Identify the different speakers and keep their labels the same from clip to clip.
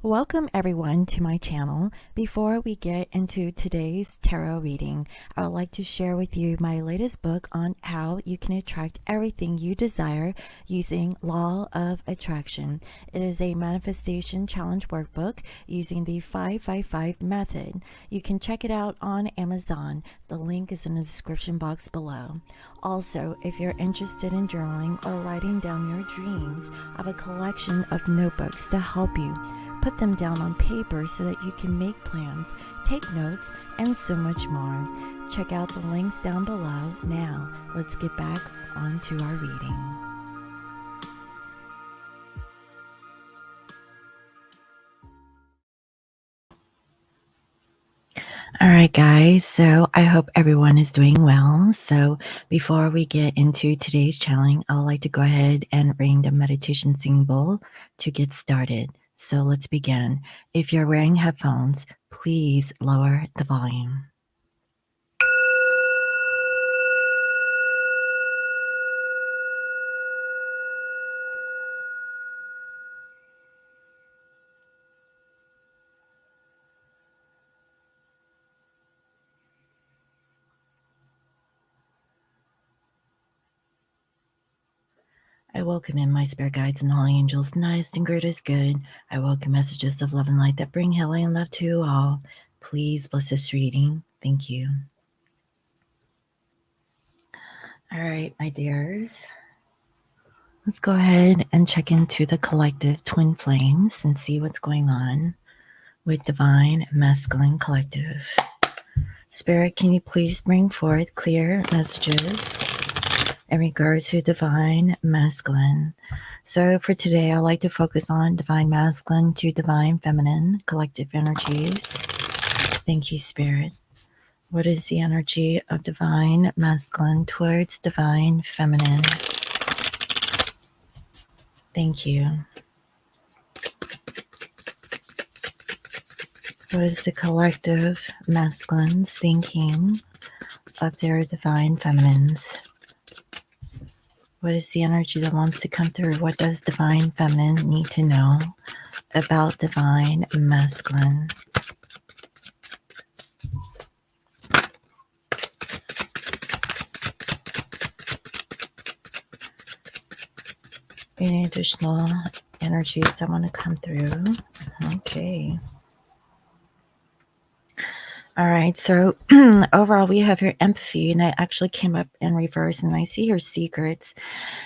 Speaker 1: Welcome everyone to my channel. Before we get into today's tarot reading, I would like to share with you my latest book on how you can attract everything you desire using Law of Attraction. It is a manifestation challenge workbook using the 555 method. You can check it out on Amazon. The link is in the description box below. Also, if you're interested in journaling or writing down your dreams, I have a collection of notebooks to help you. Put them down on paper so that you can make plans, take notes, and so much more. Check out the links down below. Now, let's get back onto our reading. All right, guys, so I hope everyone is doing well. So before we get into today's challenge, I would like to go ahead and ring the meditation symbol to get started. So let's begin. If you're wearing headphones, please lower the volume. I welcome in my spirit guides and holy angels, highest and greatest good. I welcome messages of love and light that bring healing and love to all. Please bless this reading. Thank you. All right, my dears. Let's go ahead and check into the collective twin flames and see what's going on with Divine Masculine Collective. Spirit, can you please bring forth clear messages in regards to Divine Masculine? So for today, I'd like to focus on Divine Masculine to Divine Feminine collective energies. Thank you, Spirit. What is the energy of Divine Masculine towards Divine Feminine? Thank you. What is the collective masculines thinking of their divine feminines? What is the energy that wants to come through? What does divine feminine need to know about divine masculine? Any additional energies that want to come through? Okay. All right, so overall, we have your empathy, and it actually came up in reverse, and I see your secrets.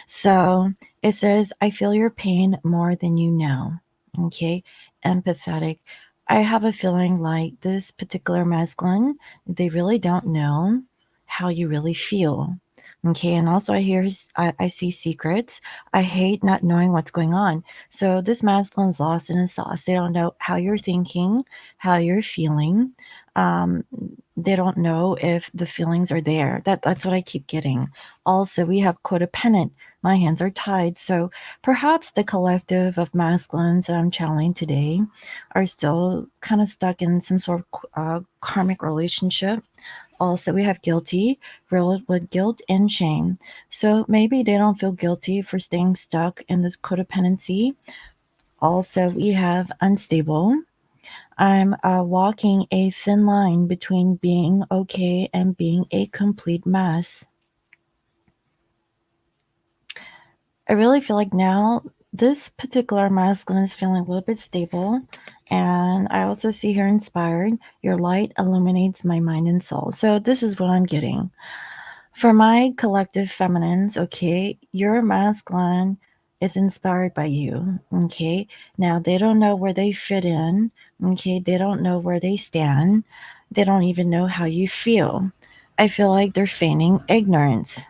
Speaker 1: So it says, I feel your pain more than you know. Okay, empathetic. I have a feeling like this particular masculine, they really don't know how you really feel. Okay, and also I see secrets. I hate not knowing what's going on. So this masculine's lost in a sauce. They don't know how you're thinking, how you're feeling. Um, they don't know if the feelings are there. That's what I keep getting. Also, we have codependent. My hands are tied. So perhaps the collective of masculines that I'm channeling today are still kind of stuck in some sort of karmic relationship. Also, we have guilty, riddled with guilt and shame. So maybe they don't feel guilty for staying stuck in this codependency. Also, we have unstable. I'm walking a thin line between being okay and being a complete mess. I really feel like now this particular masculine is feeling a little bit stable. And I also see here inspired. Your light illuminates my mind and soul. So this is what I'm getting. For my collective feminines, okay, your masculine is inspired by you, okay? Now, they don't know where they fit in, okay? They don't know where they stand. They don't even know how you feel. I feel like they're feigning ignorance,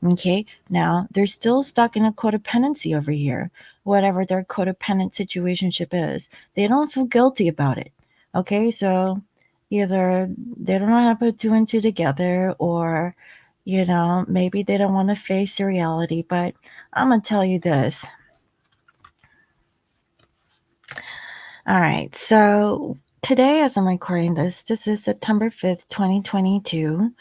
Speaker 1: okay? Now, they're still stuck in a codependency over here, whatever their codependent situationship is. They don't feel guilty about it, okay? So either they don't know how to put two and two together, or maybe they don't want to face the reality. But I'm going to tell you this. All right. So today, as I'm recording this is September 5th, 2022.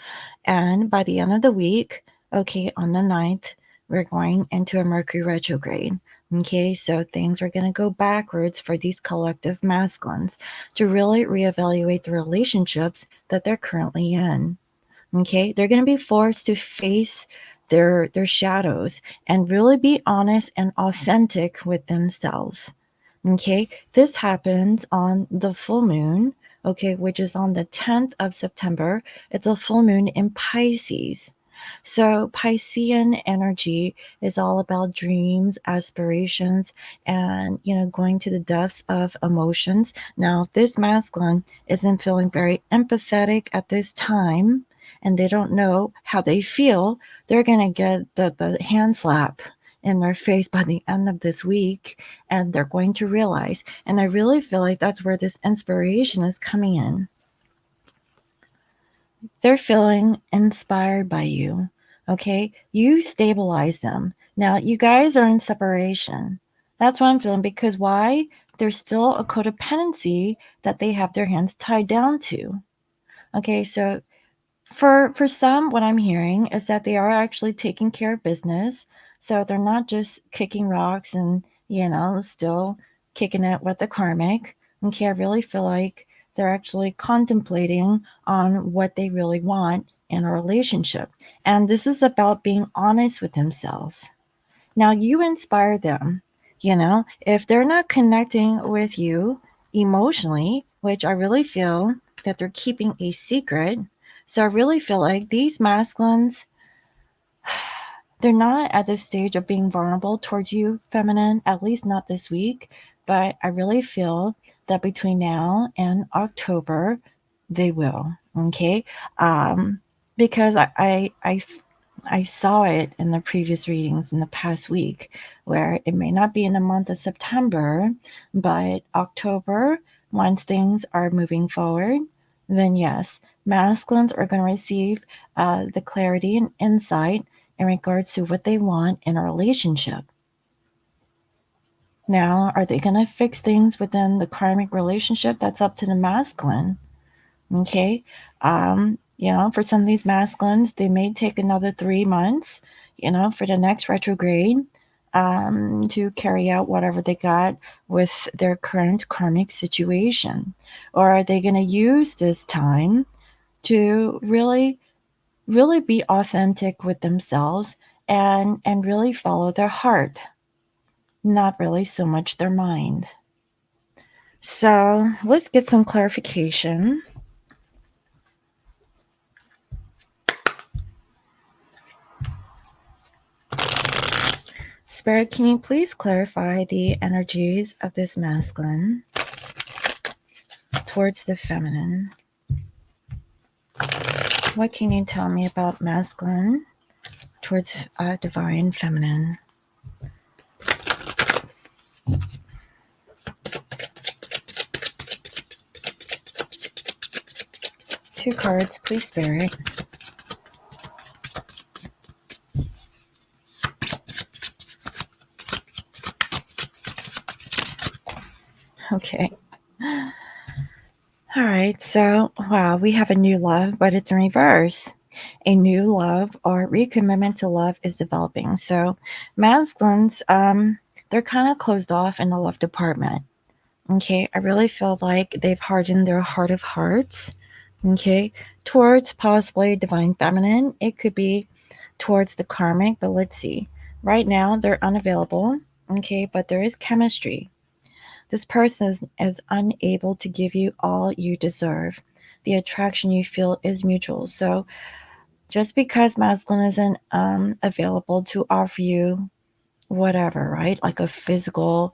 Speaker 1: And by the end of the week, okay, on the 9th, we're going into a Mercury retrograde. Okay, so things are going to go backwards for these collective masculines to really reevaluate the relationships that they're currently in. Okay, they're going to be forced to face their shadows and really be honest and authentic with themselves. Okay, this happens on the full moon, okay, which is on the 10th of September. It's a full moon in Pisces. So, Piscean energy is all about dreams, aspirations, and, going to the depths of emotions. Now, if this masculine isn't feeling very empathetic at this time and they don't know how they feel, they're going to get the hand slap in their face by the end of this week, and they're going to realize. And I really feel like that's where this inspiration is coming in. They're feeling inspired by you. Okay, you stabilize them. Now, you guys are in separation. That's what I'm feeling, because why? There's still a codependency that they have their hands tied down to. Okay, so for some, what I'm hearing is that they are actually taking care of business. So they're not just kicking rocks and, still kicking it with the karmic. Okay, I really feel like they're actually contemplating on what they really want in a relationship. And this is about being honest with themselves. Now, you inspire them. If they're not connecting with you emotionally, which I really feel that they're keeping a secret. So I really feel like these masculines, they're not at the stage of being vulnerable towards you, feminine, at least not this week. But I really feel that between now and October, they will. Okay. Because I saw it in the previous readings in the past week, where it may not be in the month of September, but October, once things are moving forward, then yes, masculines are going to receive the clarity and insight in regards to what they want in a relationship. Now, are they going to fix things within the karmic relationship? That's up to the masculine. Okay. For some of these masculines, they may take another 3 months, for the next retrograde, to carry out whatever they got with their current karmic situation. Or are they going to use this time to really, really be authentic with themselves and really follow their heart, not really so much their mind? So let's get some clarification. Spirit, can you please clarify the energies of this masculine towards the feminine? What can you tell me about masculine towards divine feminine? Two cards, please, Spirit. Okay. All right, so wow, we have a new love, but it's in reverse. A new love or recommitment to love is developing. So masculines, they're kind of closed off in the love department. Okay, I really feel like they've hardened their heart of hearts. Okay, towards possibly divine feminine. It could be towards the karmic, but let's see. Right now, they're unavailable. Okay, but there is chemistry. This person is unable to give you all you deserve. The attraction you feel is mutual. So just because masculine isn't available to offer you whatever, right? Like a physical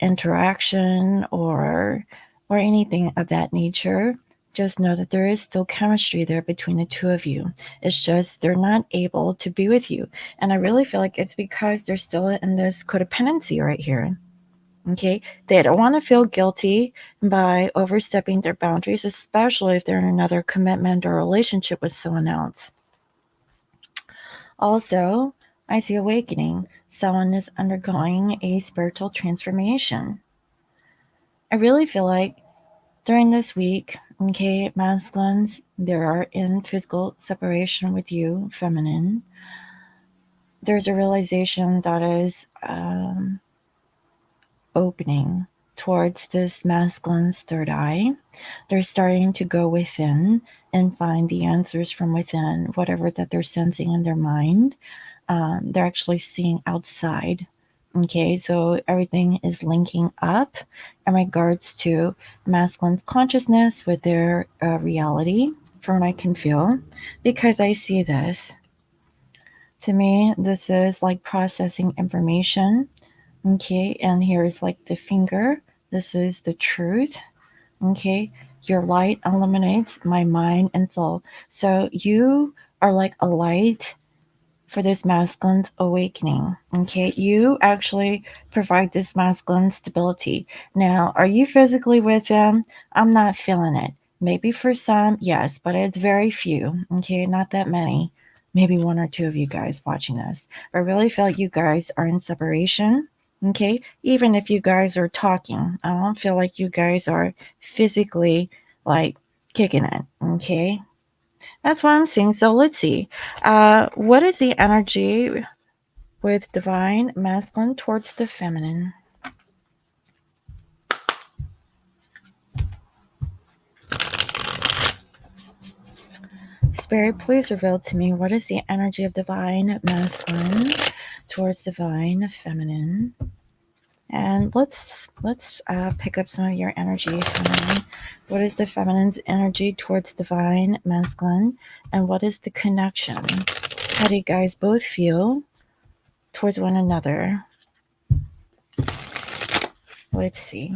Speaker 1: interaction or anything of that nature, just know that there is still chemistry there between the two of you. It's just they're not able to be with you. And I really feel like it's because they're still in this codependency right here. Okay, they don't want to feel guilty by overstepping their boundaries, especially if they're in another commitment or relationship with someone else. Also, I see awakening. Someone is undergoing a spiritual transformation. I really feel like during this week, okay, masculines, they are in physical separation with you, feminine. There's a realization that is opening towards this masculine's third eye. They're starting to go within and find the answers from within, whatever that they're sensing in their mind. They're actually seeing outside. Okay, so everything is linking up in regards to masculine's consciousness with their reality, from what I can feel, because I see this. To me, this is like processing information. Okay, and here's like the finger. This is the truth. Okay, your light illuminates my mind and soul. So you are like a light for this masculine's awakening. Okay, you actually provide this masculine stability. Now, are you physically with them? I'm not feeling it. Maybe for some, yes, but it's very few. Okay, not that many. Maybe one or two of you guys watching this. I really feel like you guys are in separation. Okay, even if you guys are talking, I don't feel like you guys are physically like kicking it. Okay, that's what I'm seeing. So let's see. What is the energy with divine masculine towards the feminine? Spirit, please reveal to me what is the energy of divine masculine towards divine feminine. And let's pick up some of your energy, feminine. What is the feminine's energy towards divine masculine, and what is the connection? How do you guys both feel towards one another? Let's see.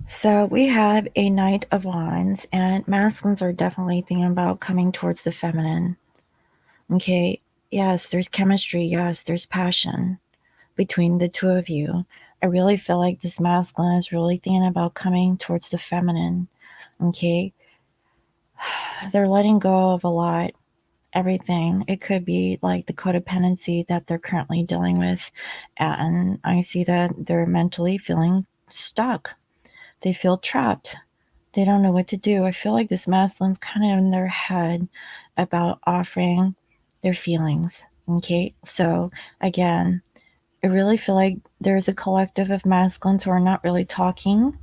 Speaker 1: So we have a Knight of Wands, and masculines are definitely thinking about coming towards the feminine. Okay, yes, there's chemistry. Yes, there's passion between the two of you. I really feel like this masculine is really thinking about coming towards the feminine. Okay, they're letting go of a lot, everything. It could be like the codependency that they're currently dealing with, and I see that they're mentally feeling stuck. They feel trapped. They don't know what to do. I feel like this masculine's kind of in their head about offering their feelings. Okay, so again, I really feel like there's a collective of masculines who are not really talking.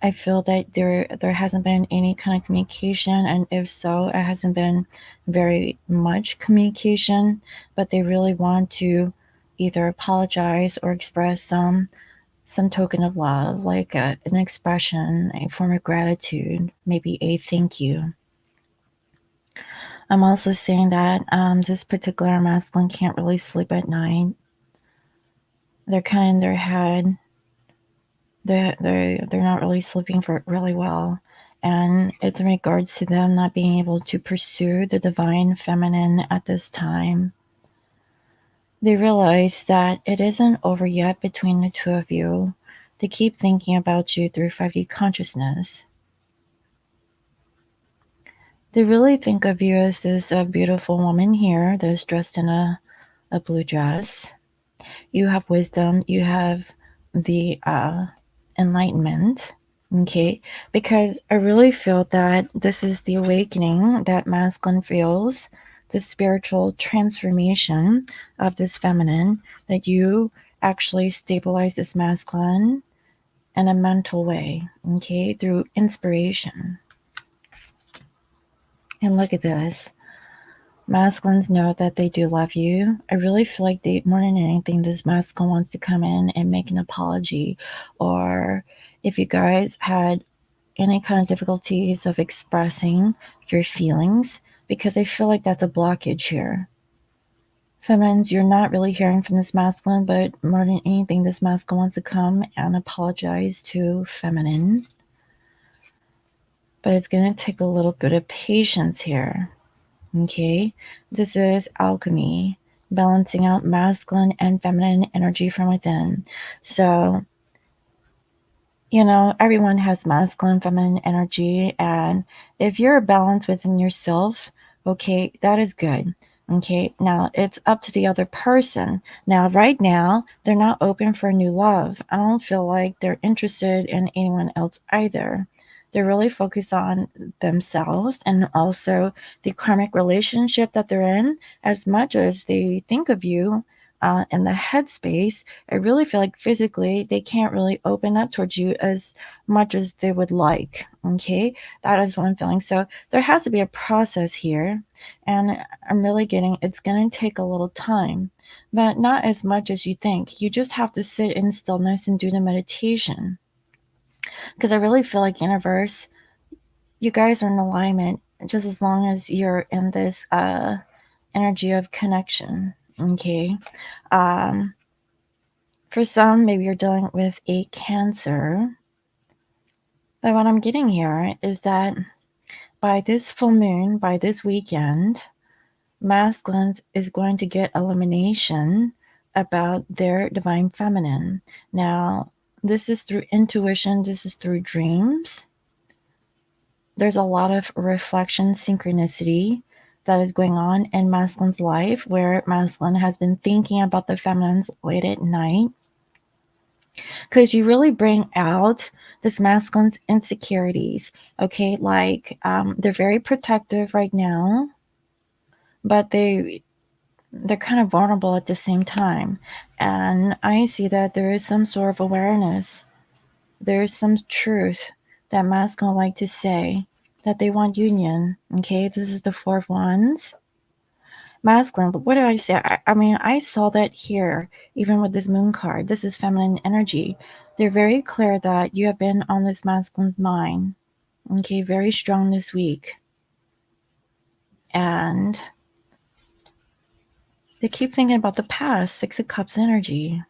Speaker 1: I feel that there hasn't been any kind of communication, and if so, it hasn't been very much communication. But they really want to either apologize or express some token of love, like an expression, a form of gratitude, maybe a thank you. I'm also saying that this particular masculine can't really sleep at night. They're kind of in their head. They're not really sleeping for really well, and it's in regards to them not being able to pursue the divine feminine at this time. They realize that it isn't over yet between the two of you. They keep thinking about you through 5D consciousness. They really think of you as this beautiful woman here that is dressed in a blue dress. You have wisdom, you have the enlightenment, okay? Because I really feel that this is the awakening that masculine feels, the spiritual transformation of this feminine, that you actually stabilize this masculine in a mental way, okay, through inspiration. And look at this. Masculines know that they do love you. I really feel like they, more than anything, this masculine wants to come in and make an apology. Or if you guys had any kind of difficulties of expressing your feelings, because I feel like that's a blockage here. Feminines, you're not really hearing from this masculine, but more than anything, this masculine wants to come and apologize to feminine. But it's going to take a little bit of patience here. Okay, this is alchemy, balancing out masculine and feminine energy from within. So, everyone has masculine, feminine energy, and if you're balanced within yourself, okay, that is good. Okay, now it's up to the other person. Now, right now, they're not open for new love. I don't feel like they're interested in anyone else either. They're really focused on themselves and also the karmic relationship that they're in. As much as they think of you in the headspace, I really feel like physically they can't really open up towards you as much as they would like. Okay, that is what I'm feeling. So there has to be a process here, and I'm really getting it's going to take a little time, but not as much as you think. You just have to sit in stillness and do the meditation, because I really feel like universe, you guys are in alignment just as long as you're in this energy of connection. Okay. For some, maybe you're dealing with a Cancer. But what I'm getting here is that by this full moon, by this weekend, masculines is going to get illumination about their divine feminine. Now, this is through intuition, this is through dreams. There's a lot of reflection synchronicity that is going on in masculine's life, where masculine has been thinking about the feminines late at night, because you really bring out this masculine's insecurities. Okay, like they're very protective right now, but they're kind of vulnerable at the same time. And I see that there is some sort of awareness, there is some truth that masculine like to say, that they want union. Okay, this is the Four of Wands. Masculine, but what did I say? I mean, I saw that here, even with this moon card. This is feminine energy. They're very clear that you have been on this masculine's mind. Okay, very strong this week. And they keep thinking about the past. Six of Cups energy.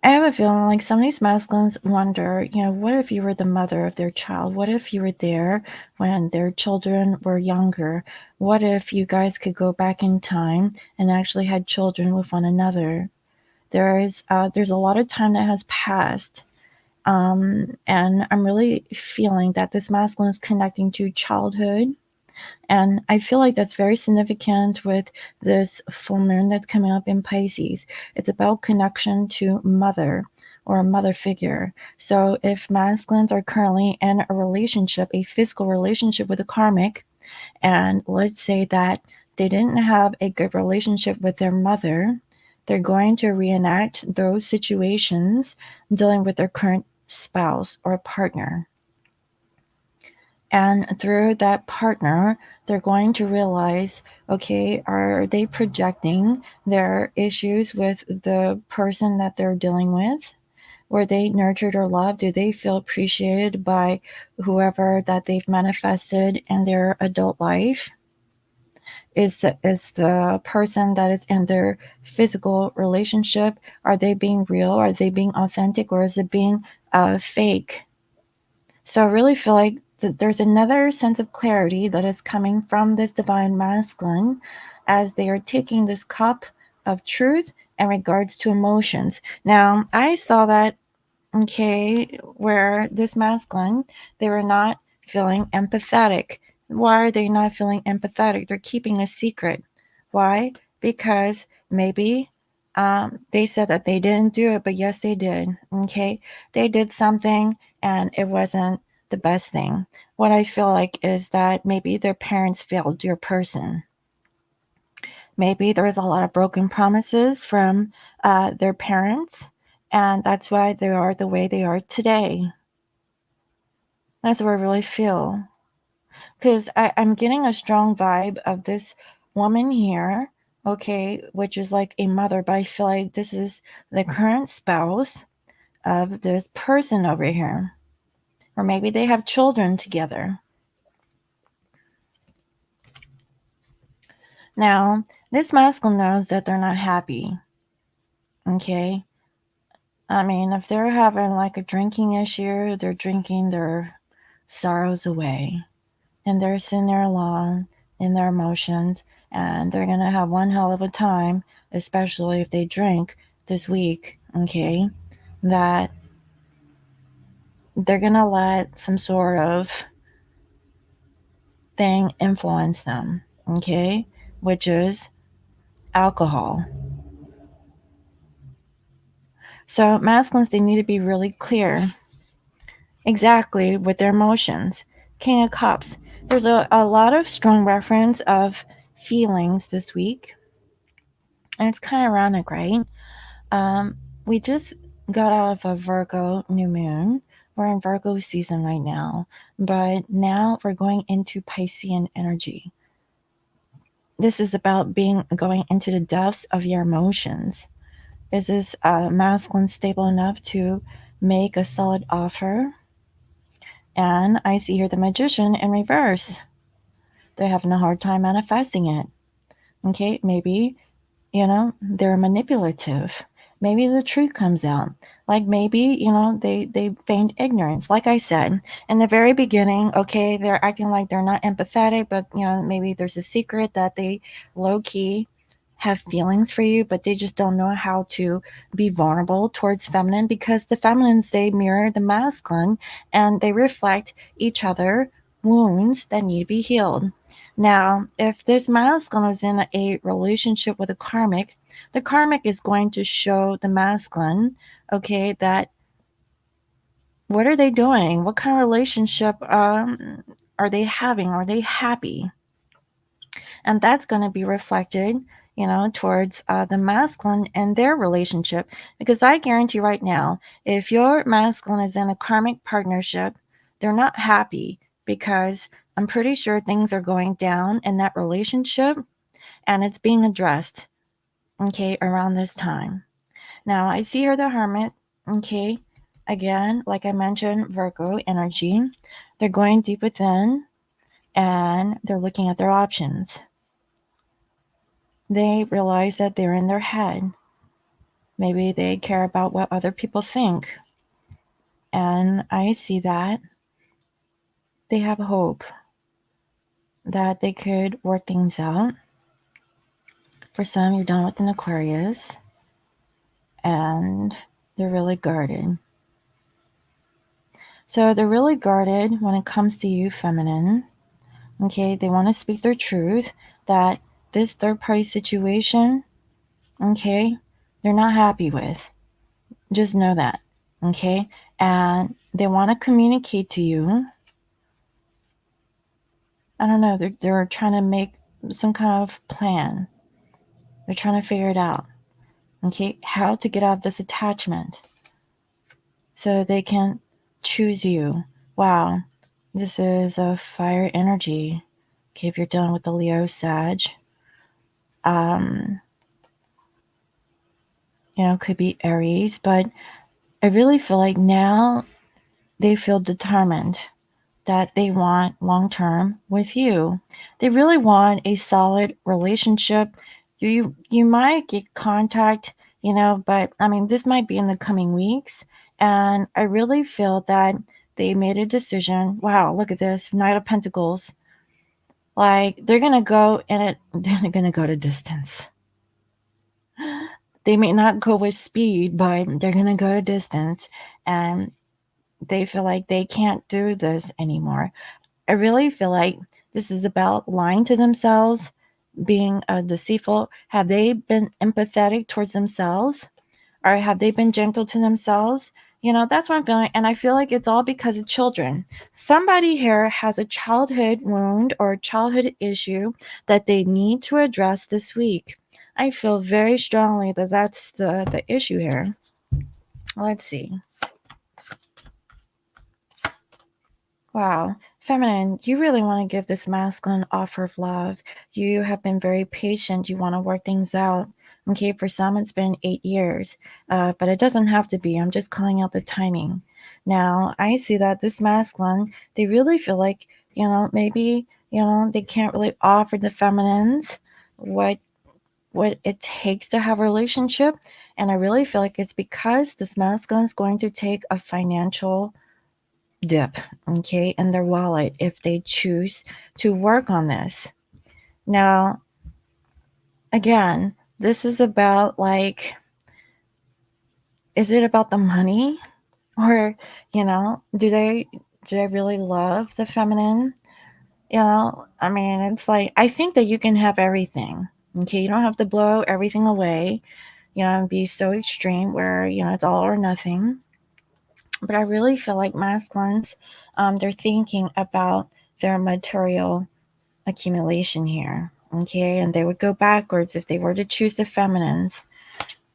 Speaker 1: I have a feeling like some of these masculines wonder, what if you were the mother of their child? What if you were there when their children were younger? What if you guys could go back in time and actually had children with one another? There's a lot of time that has passed. And I'm really feeling that this masculine is connecting to childhood. And I feel like that's very significant with this full moon that's coming up in Pisces. It's about connection to mother or a mother figure. So if masculines are currently in a relationship, a physical relationship with a karmic, and let's say that they didn't have a good relationship with their mother, they're going to reenact those situations dealing with their current spouse or partner. And through that partner, they're going to realize, okay, are they projecting their issues with the person that they're dealing with? Were they nurtured or loved? Do they feel appreciated by whoever that they've manifested in their adult life? Is the person that is in their physical relationship, are they being real? Are they being authentic? Or is it being fake? So I really feel like there's another sense of clarity that is coming from this divine masculine as they are taking this cup of truth in regards to emotions. Now, I saw that, okay, where this masculine, they were not feeling empathetic. Why are they not feeling empathetic? They're keeping a secret. Why? Because maybe they said that they didn't do it, but yes, they did. Okay, they did something and it wasn't the best thing. What I feel like is that maybe their parents failed your person. Maybe there was a lot of broken promises from their parents, and that's why they are the way they are today. That's what I really feel. Because I'm getting a strong vibe of this woman here, okay, which is like a mother, but I feel like this is the current spouse of this person over here. Or maybe they have children together. Now, this masculine knows that they're not happy. Okay? I mean, if they're having like a drinking issue, they're drinking their sorrows away. And they're sitting there alone in their emotions, and they're going to have one hell of a time, especially if they drink this week, okay? That they're going to let some sort of thing influence them, okay? Which is alcohol. So masculines, they need to be really clear Exactly, with their emotions. King of Cups. There's a lot of strong reference of feelings this week. And it's kind of ironic, right? We just got out of a Virgo new moon. We're in Virgo season right now, but now we're going into Piscean energy. This is about going into the depths of your emotions. Is this masculine stable enough to make a solid offer? And I see here the Magician in reverse. They're having a hard time manifesting it. Okay, maybe they're manipulative. Maybe the truth comes out. Like maybe they feigned ignorance. Like I said in the very beginning, okay, they're acting like they're not empathetic, but maybe there's a secret that they low-key have feelings for you, but they just don't know how to be vulnerable towards feminine, because the feminines, they mirror the masculine and they reflect each other wounds that need to be healed. Now, if this masculine is in a relationship with a karmic, the karmic is going to show the masculine, okay, that what are they doing? What kind of relationship are they having? Are they happy? And that's going to be reflected, towards the masculine and their relationship. Because I guarantee right now, if your masculine is in a karmic partnership, they're not happy, because I'm pretty sure things are going down in that relationship and it's being addressed, okay, around this time. Now, I see here the Hermit, okay, again, like I mentioned, Virgo energy. They're going deep within and they're looking at their options. They realize that they're in their head. Maybe they care about what other people think. And I see that they have hope that they could work things out. For some, you're done with an Aquarius and they're really guarded. So they're really guarded when it comes to you, feminine. Okay, they want to speak their truth that this third party situation, okay, they're not happy with. Just know that. Okay, and they want to communicate to you. I don't know, they're trying to make some kind of plan. They're trying to figure it out. Okay, how to get out of this attachment so they can choose you. Wow, this is a fire energy. Okay, if you're done with the Leo Sag, could be Aries, but I really feel like now they feel determined that they want long term with you. They really want a solid relationship. You might get contact, but I mean this might be in the coming weeks. And I really feel that they made a decision. Wow, look at this. Knight of Pentacles. Like they're gonna go in it, they're gonna go to distance. They may not go with speed, but they're gonna go to distance, and they feel like they can't do this anymore. I really feel like this is about lying to themselves, being deceitful. Have they been empathetic towards themselves? Or have they been gentle to themselves? That's what I'm feeling. And I feel like it's all because of children. Somebody here has a childhood wound or a childhood issue that they need to address this week. I feel very strongly that that's the issue here. Let's see. Wow. Feminine, you really want to give this masculine offer of love. You have been very patient. You want to work things out. Okay, for some, it's been 8 years, but it doesn't have to be. I'm just calling out the timing. Now, I see that this masculine, they really feel like, maybe, they can't really offer the feminines what it takes to have a relationship. And I really feel like it's because this masculine is going to take a financial dip, okay, in their wallet if they choose to work on this. Now, again, this is about like, is it about the money? Or, do they really love the feminine? I mean, it's like, I think that you can have everything. Okay, you don't have to blow everything away, and be so extreme where, it's all or nothing. But I really feel like masculines, they're thinking about their material accumulation here. Okay, and they would go backwards if they were to choose the feminines.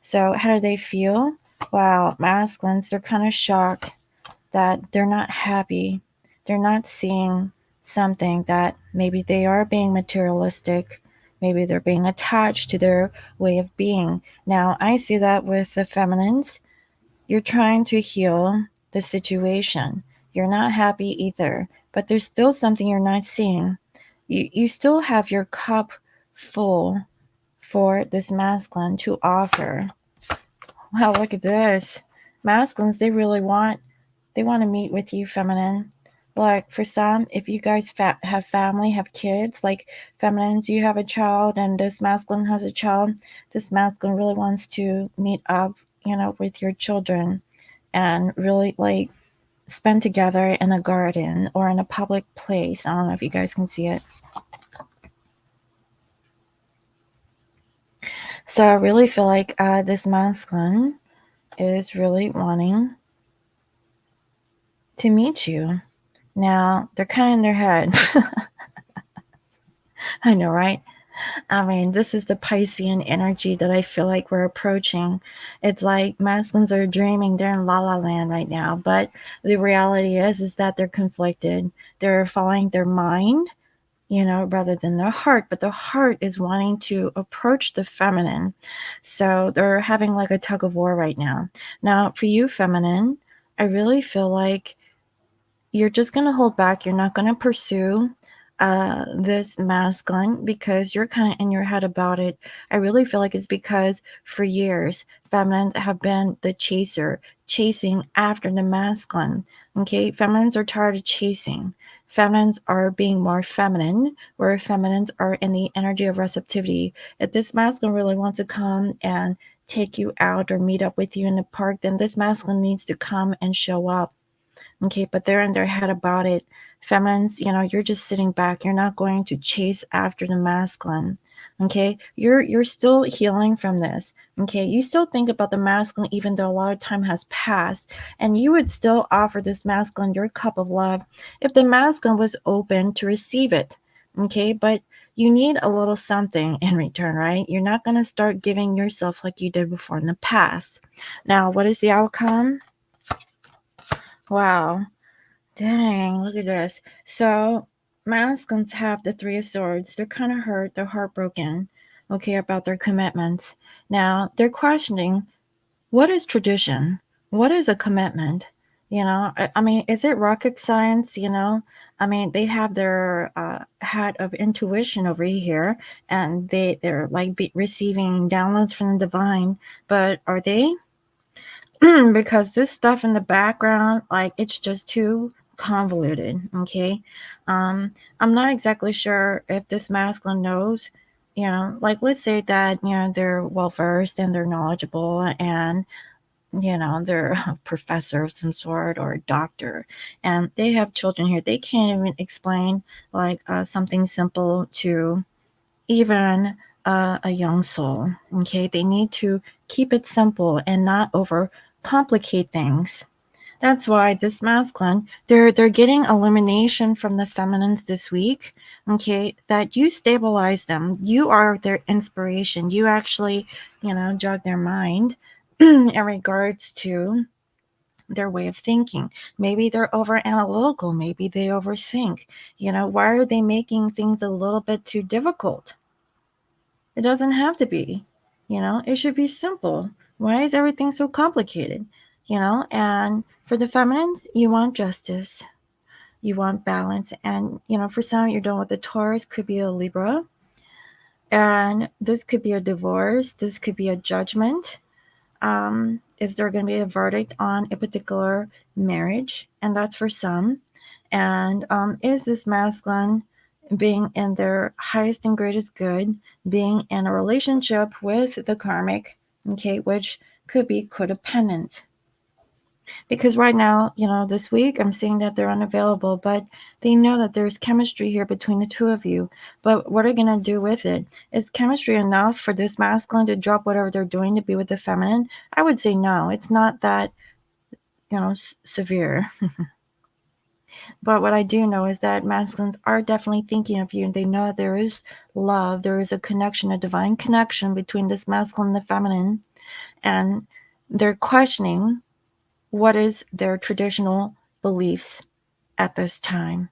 Speaker 1: So, how do they feel? Wow, masculines, they're kind of shocked that they're not happy. They're not seeing something that maybe they are being materialistic. Maybe they're being attached to their way of being. Now, I see that with the feminines. You're trying to heal the situation. You're not happy either, but there's still something you're not seeing. You still have your cup full for this masculine to offer. Wow, look at this. Masculines, they want to meet with you, feminine. Like for some, if you guys have family, have kids, like feminines, you have a child and this masculine has a child, this masculine really wants to meet up, with your children and really like spend together in a garden or in a public place. I don't know if you guys can see it. So I really feel like this masculine is really wanting to meet you. Now, they're kind of in their head. I know, right? I mean, this is the Piscean energy that I feel like we're approaching. It's like masculines are dreaming, they're in la la land right now. But the reality is that they're conflicted. They're following their mind, rather than their heart. But their heart is wanting to approach the feminine. So they're having like a tug of war right now. Now, for you, feminine, I really feel like you're just going to hold back. You're not going to pursue this masculine because you're kind of in your head about it. I really feel like it's because for years, feminines have been the chaser, chasing after the masculine. Okay, feminines are tired of chasing. Feminines are being more feminine, where feminines are in the energy of receptivity. If this masculine really wants to come and take you out or meet up with you in the park, then this masculine needs to come and show up. Okay, but they're in their head about it. Feminines, you're just sitting back. You're not going to chase after the masculine. Okay, you're still healing from this. Okay, you still think about the masculine even though a lot of time has passed, and you would still offer this masculine your cup of love if the masculine was open to receive it. Okay, but you need a little something in return, right? You're not going to start giving yourself like you did before in the past. Now, what is the outcome? Wow. Dang, look at this. So, masculines have the Three of Swords. They're kind of hurt, they're heartbroken, okay, about their commitments. Now, they're questioning what is tradition? What is a commitment? I mean, is it rocket science? I mean, they have their hat of intuition over here, and they're like receiving downloads from the divine, but are they? Because this stuff in the background, like it's just too convoluted. Okay. I'm not exactly sure if this masculine knows, like let's say that, they're well versed and they're knowledgeable and they're a professor of some sort or a doctor and they have children here. They can't even explain like something simple to even a young soul. Okay, they need to keep it simple and not over complicate things. That's why this masculine, they're getting illumination from the feminines this week. Okay, that you stabilize them. You are their inspiration. You actually, jog their mind in regards to their way of thinking. Maybe they're over analytical. Maybe they overthink. Why are they making things a little bit too difficult? It doesn't have to be. It should be simple. Why is everything so complicated? And for the feminines, you want justice, you want balance. And, for some, you're done with the Taurus, could be a Libra. And this could be a divorce, this could be a judgment. Is there going to be a verdict on a particular marriage? And that's for some. And is this masculine being in their highest and greatest good, being in a relationship with the karmic, okay, which could be codependent? Because right now, this week I'm seeing that they're unavailable, but they know that there's chemistry here between the two of you. But what are they going to do with it? Is chemistry enough for this masculine to drop whatever they're doing to be with the feminine? I would say no. It's not that, severe. But what I do know is that masculines are definitely thinking of you, and they know there is love, there is a connection, a divine connection between this masculine and the feminine, and they're questioning what is their traditional beliefs at this time.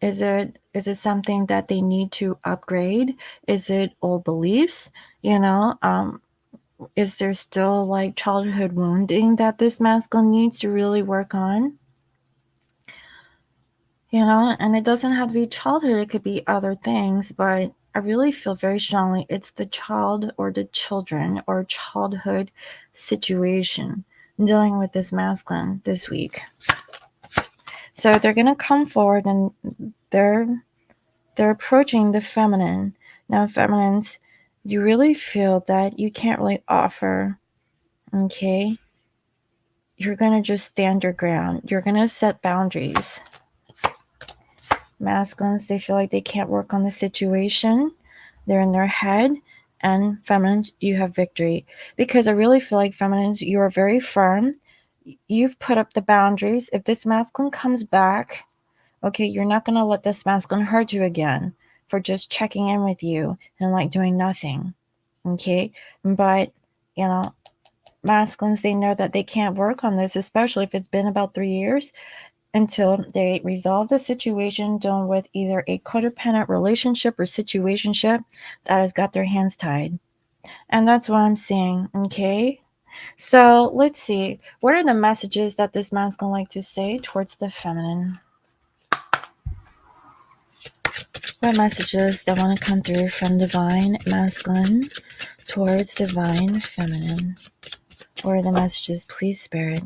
Speaker 1: Is it something that they need to upgrade? Is it old beliefs? Is there still like childhood wounding that this masculine needs to really work on? And it doesn't have to be childhood, it could be other things, but I really feel very strongly it's the child or the children or childhood situation dealing with this masculine this week. So they're going to come forward and they're approaching the feminine. Now, feminines, you really feel that you can't really offer, okay? You're going to just stand your ground. You're going to set boundaries. Masculines, they feel like they can't work on the situation. They're in their head. And feminines, you have victory. Because I really feel like feminines, you are very firm. You've put up the boundaries. If this masculine comes back, okay, you're not going to let this masculine hurt you again for just checking in with you and like doing nothing. Okay. But, masculines, they know that they can't work on this, especially if it's been about 3 years, until they resolve the situation dealing with either a codependent relationship or situationship that has got their hands tied. And that's what I'm seeing. Okay. So let's see. What are the messages that this man's going to like to say towards the feminine? What messages that want to come through from divine masculine towards divine feminine? What are the messages, please, Spirit?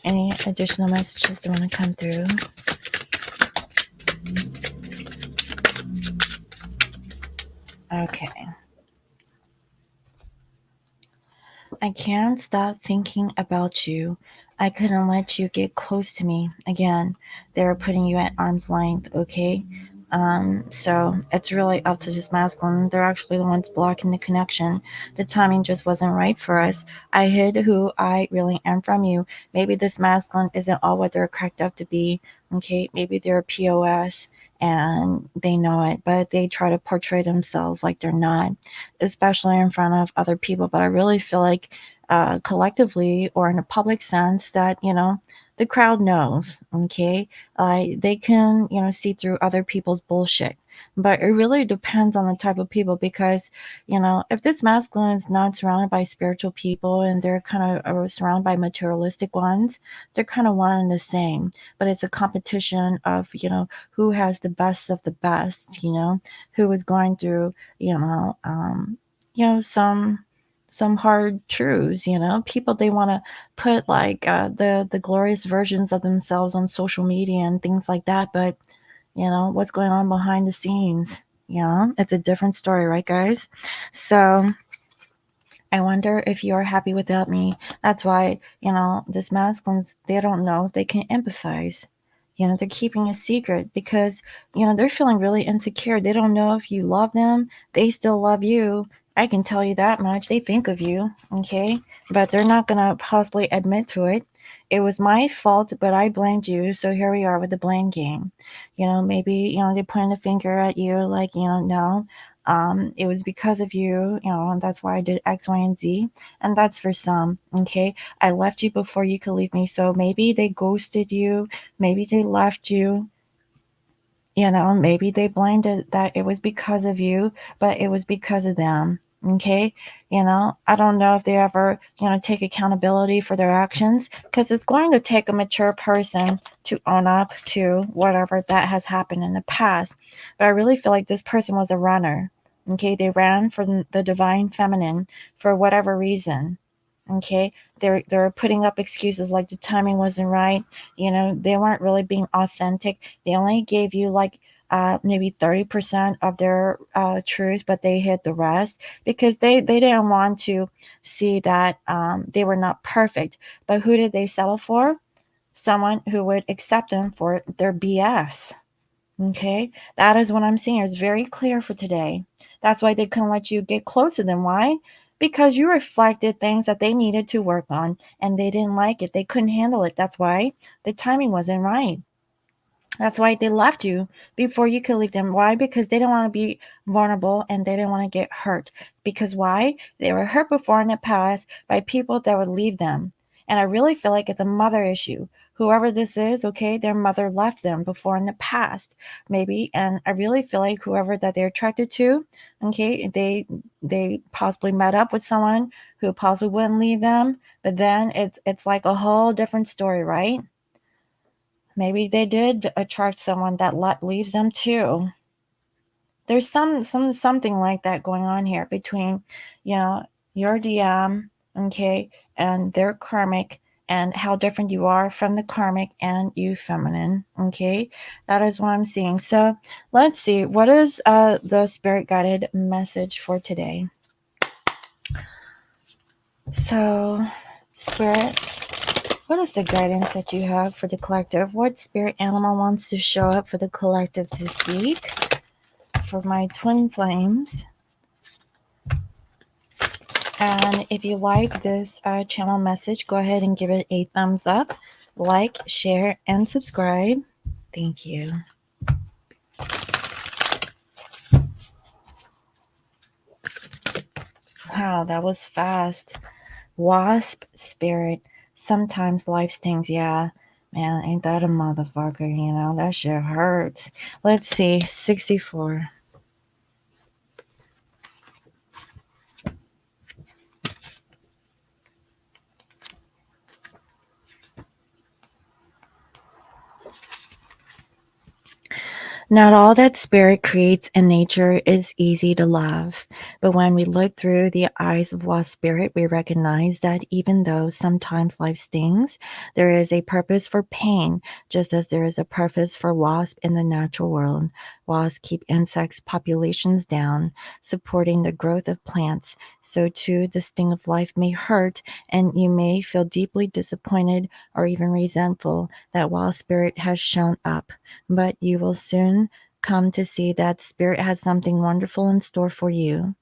Speaker 1: Any additional messages that want to come through? Okay. I can't stop thinking about you. I couldn't let you get close to me. Again, they're putting you at arm's length, okay? So it's really up to this masculine. They're actually the ones blocking the connection. The timing just wasn't right for us. I hid who I really am from you. Maybe this masculine isn't all what they're cracked up to be, okay? Maybe they're a POS and they know it, but they try to portray themselves like they're not, especially in front of other people. But I really feel like collectively or in a public sense that, the crowd knows, okay? They can, see through other people's bullshit. But it really depends on the type of people because, if this masculine is not surrounded by spiritual people and they're kind of surrounded by materialistic ones, they're kind of one and the same. But it's a competition of, who has the best of the best, who is going through, some hard truths. People, they want to put like the glorious versions of themselves on social media and things like that, but what's going on behind the scenes, it's a different story, right, guys? So I wonder if you're happy without me. That's why, this masculines, they don't know if they can empathize. They're keeping a secret because, they're feeling really insecure. They don't know if you love them. They still love you. I can tell you that much. They think of you, okay? But they're not going to possibly admit to it. It was my fault, but I blamed you. So here we are with the blame game. Maybe, they're pointing the finger at you like, no, it was because of you, and that's why I did X, Y, and Z. And that's for some, okay? I left you before you could leave me. So maybe they ghosted you. Maybe they left you. Maybe they blamed it that it was because of you, but it was because of them. Okay. I don't know if they ever, take accountability for their actions because it's going to take a mature person to own up to whatever that has happened in the past. But I really feel like this person was a runner. Okay. They ran from the divine feminine for whatever reason. Okay. They're putting up excuses like the timing wasn't right. They weren't really being authentic. They only gave you like maybe 30% of their truth, but they hid the rest because they didn't want to see that they were not perfect. But who did they settle for? Someone who would accept them for their BS. Okay, that is what I'm seeing. It's very clear for today. That's why they couldn't let you get close to them. Why? Because you reflected things that they needed to work on and they didn't like it. They couldn't handle it. That's why the timing wasn't right. That's why they left you before you could leave them. Why? Because they didn't want to be vulnerable and they didn't want to get hurt. Because why? They were hurt before in the past by people that would leave them. And I really feel like it's a mother issue. Whoever this is, okay, their mother left them before in the past, maybe. And I really feel like whoever that they're attracted to, okay, they possibly met up with someone who possibly wouldn't leave them, but then it's like a whole different story, right? Maybe they did attract someone that leaves them too. There's something like that going on here between, you know, your DM, okay, and their karmic, and how different you are from the karmic and you feminine, okay? That is what I'm seeing. So let's see, what is the spirit guided message for today? So, spirit, what is the guidance that you have for the collective? What spirit animal wants to show up for the collective this week? For my twin flames. And if you like this channel message, go ahead and give it a thumbs up, like, share, and subscribe. Thank you. Wow, that was fast. Wasp spirit. Sometimes life stings. Yeah, man, ain't that a motherfucker? You know, that shit hurts. Let's see, 64. Not all that spirit creates in nature is easy to love, but when we look through the eyes of wasp spirit, we recognize that even though sometimes life stings, there is a purpose for pain, just as there is a purpose for wasp in the natural world. Wasps keep insects populations down, supporting the growth of plants. So too, the sting of life may hurt, and you may feel deeply disappointed or even resentful that wasp spirit has shown up, but you will soon come to see that spirit has something wonderful in store for you.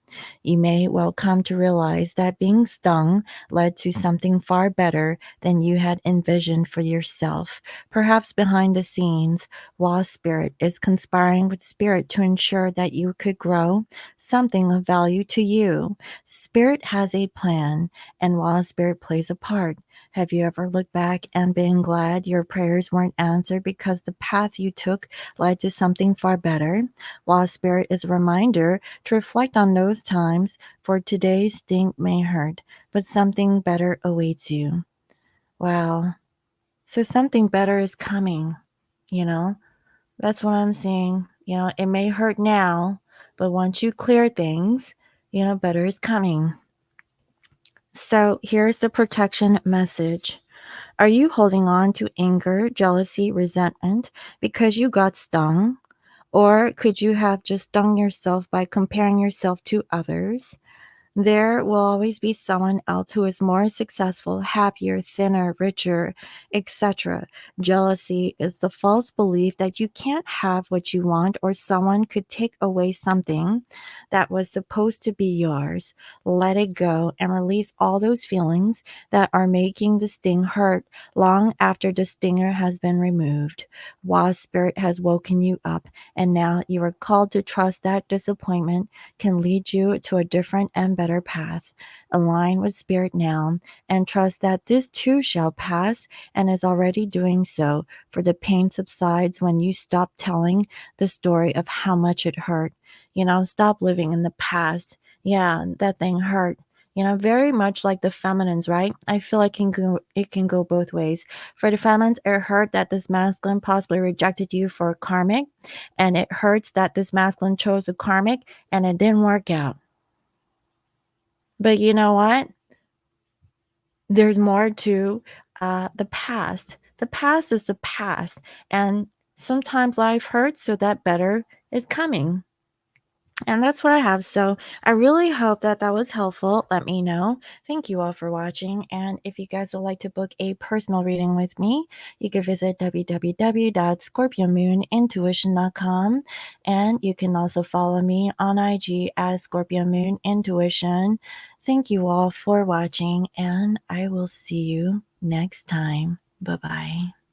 Speaker 1: You may well come to realize that being stung led to something far better than you had envisioned for yourself. Perhaps behind the scenes, Wasp Spirit is conspiring with Spirit to ensure that you could grow something of value to you. Spirit has a plan, and Wasp Spirit plays a part. Have you ever looked back and been glad your prayers weren't answered because the path you took led to something far better? While Spirit is a reminder to reflect on those times, for today's sting may hurt, but something better awaits you. Wow. So something better is coming, you know? That's what I'm seeing. You know, it may hurt now, but once you clear things, you know, better is coming. So here's the protection message. Are you holding on to anger, jealousy, resentment because you got stung? Or could you have just stung yourself by comparing yourself to others? There will always be someone else who is more successful, happier, thinner, richer, etc. Jealousy is the false belief that you can't have what you want or someone could take away something that was supposed to be yours. Let it go and release all those feelings that are making the sting hurt long after the stinger has been removed. Wasp Spirit has woken you up, and now you are called to trust that disappointment can lead you to a different and better path. Align with Spirit now and trust that this too shall pass and is already doing so, for the pain subsides when you stop telling the story of how much it hurt. You know, stop living in the past. Yeah, that thing hurt. You know, very much like the feminines, right? I feel like it can go both ways. For the feminines, it hurt that this masculine possibly rejected you for a karmic, and it hurts that this masculine chose a karmic and it didn't work out. But you know what? There's more to the past. The past is the past, and sometimes life hurts, so that better is coming. And that's what I have. So I really hope that that was helpful. Let me know. Thank you all for watching. And if you guys would like to book a personal reading with me, you can visit www.scorpiomoonintuition.com. And you can also follow me on IG as Scorpio Moon Intuition. Thank you all for watching, and I will see you next time. Bye-bye.